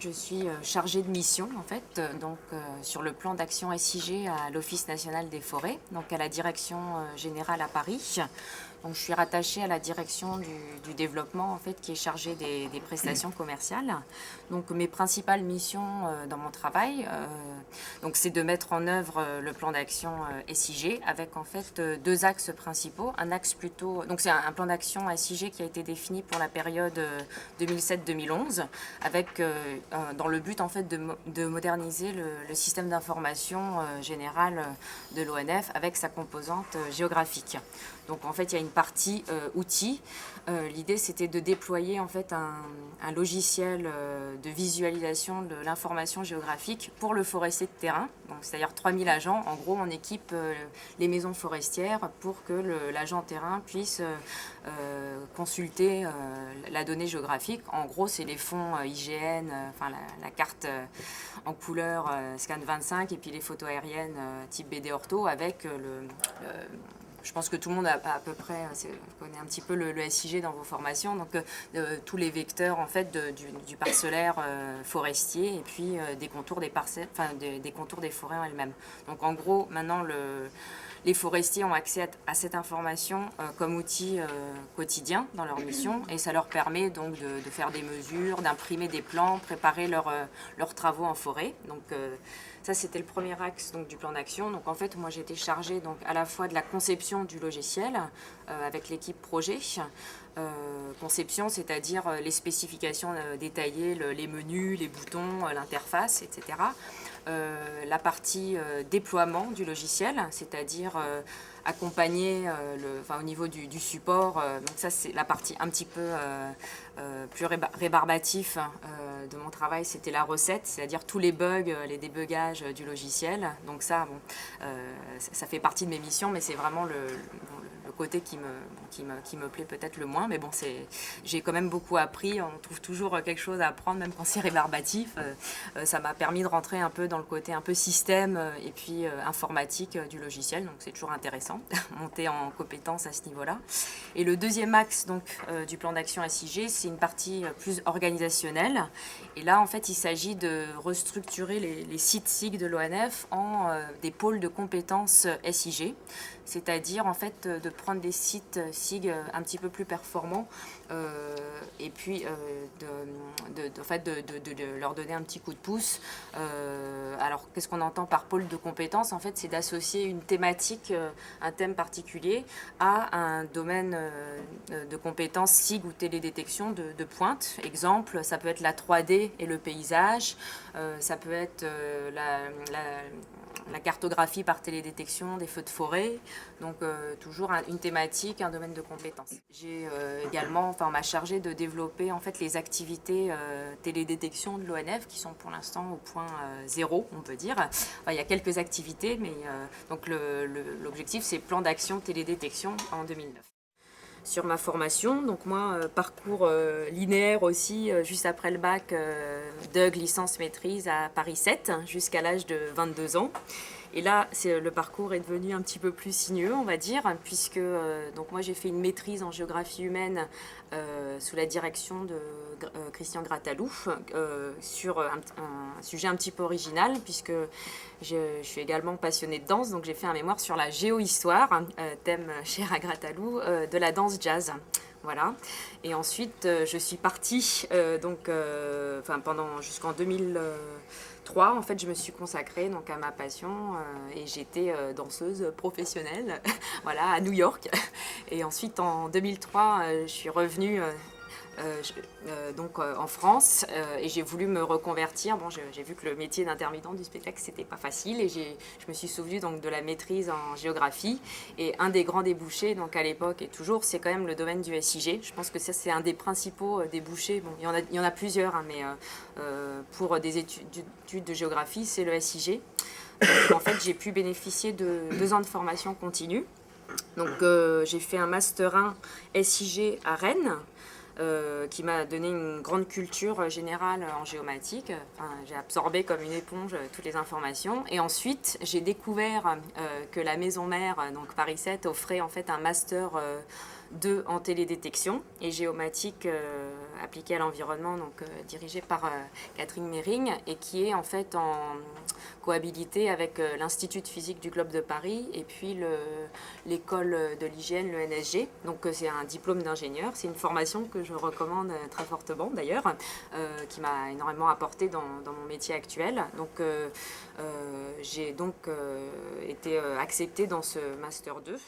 Je suis chargée de mission en fait, sur le plan d'action SIG à l'Office national des forêts, donc à la direction générale à Paris. Donc je suis rattachée à la direction du développement en fait, qui est chargée des prestations commerciales. Donc mes principales missions dans mon travail, donc c'est de mettre en œuvre le plan d'action SIG avec en fait deux axes principaux. Un axe plutôt, donc c'est un plan d'action SIG qui a été défini pour la période 2007-2011 avec dans le but en fait de moderniser le système d'information général de l'ONF avec sa composante géographique. Donc en fait il y a une partie outils. L'idée c'était de déployer en fait un logiciel de visualisation de l'information géographique pour le forestier de terrain. Donc c'est-à-dire 3000 agents. En gros on équipe les maisons forestières pour que l'agent terrain puisse consulter la donnée géographique. En gros c'est les fonds IGN, enfin la carte en couleur scan 25 et puis les photos aériennes type BD Ortho avec je pense que tout le monde a à peu près connaît un petit peu le SIG dans vos formations, donc tous les vecteurs en fait du parcellaire forestier et puis des contours des parcelles, enfin des contours des forêts en elles-mêmes. Donc en gros maintenant les forestiers ont accès à cette information comme outil quotidien dans leur mission et ça leur permet donc de faire des mesures, d'imprimer des plans, préparer leurs travaux en forêt. Donc ça c'était le premier axe donc, du plan d'action. Donc en fait moi j'étais chargée donc à la fois de la conception du logiciel avec l'équipe projet. Conception, c'est-à-dire les spécifications détaillées, les menus, les boutons, l'interface, etc. La partie déploiement du logiciel, c'est-à-dire accompagner au niveau du support. Donc ça c'est la partie un petit peu plus rébarbatif de mon travail, c'était la recette, c'est-à-dire tous les bugs, les débugages du logiciel. Donc ça, bon, ça fait partie de mes missions, mais c'est vraiment le côté qui me plaît peut-être le moins. Mais bon, j'ai quand même beaucoup appris, on trouve toujours quelque chose à apprendre, même quand c'est rébarbatif. Ça m'a permis de rentrer un peu dans le côté un peu système et puis informatique du logiciel, donc c'est toujours intéressant, monter en compétence à ce niveau-là. Et le deuxième axe donc, du plan d'action SIG, c'est une partie plus organisationnelle. Et là, en fait, il s'agit de restructurer les sites SIG de l'ONF en des pôles de compétences SIG, c'est-à-dire en fait de prendre des sites SIG un petit peu plus performants et puis de leur donner un petit coup de pouce. Alors, qu'est-ce qu'on entend par pôle de compétences? En fait, c'est d'associer une thématique, un thème particulier à un domaine de compétences SIG ou télédétection de pointe. Exemple, ça peut être la 3D et le paysage, ça peut être la cartographie par télédétection des feux de forêt, donc toujours une thématique, un domaine de compétences. J'ai également, on m'a chargé de développer en fait les activités télédétection de l'ONF qui sont pour l'instant au point zéro, on peut dire. Enfin, il y a quelques activités, mais donc l'objectif c'est plan d'action télédétection en 2009. Sur ma formation, donc moi, parcours linéaire aussi, juste après le bac, DUG, licence maîtrise à Paris 7, jusqu'à l'âge de 22 ans. Et là, le parcours est devenu un petit peu plus sinueux, on va dire, puisque donc moi j'ai fait une maîtrise en géographie humaine sous la direction de Christian Grattalou sur un sujet un petit peu original, puisque je suis également passionnée de danse, donc j'ai fait un mémoire sur la géohistoire, thème cher à Grattalou, de la danse jazz. Voilà. Et ensuite, je suis partie pendant jusqu'en 2003. En fait, je me suis consacrée donc à ma passion et j'étais danseuse professionnelle, voilà, à New York. Et ensuite, en 2003, je suis revenue en France et j'ai voulu me reconvertir. Bon, j'ai vu que le métier d'intermittent du spectacle c'était pas facile et je me suis souvenue donc de la maîtrise en géographie et un des grands débouchés donc à l'époque et toujours c'est quand même le domaine du SIG. Je pense que ça c'est un des principaux débouchés. Bon, il y en a plusieurs hein, mais pour des études de géographie c'est le SIG. Donc, en fait j'ai pu bénéficier de 2 ans de formation continue. Donc j'ai fait un master 1 SIG à Rennes. Qui m'a donné une grande culture générale en géomatique. Enfin, j'ai absorbé comme une éponge toutes les informations. Et ensuite, j'ai découvert que la maison mère, donc Paris 7, offrait en fait un master 2 en télédétection et géomatique appliquée à l'environnement, donc dirigée par Catherine Mering, et qui est en fait en cohabilité avec l'Institut de physique du Globe de Paris et puis l'école de l'hygiène, le NSG. Donc c'est un diplôme d'ingénieur, c'est une formation que je recommande très fortement d'ailleurs, qui m'a énormément apporté dans mon métier actuel. Donc j'ai donc été acceptée dans ce Master 2.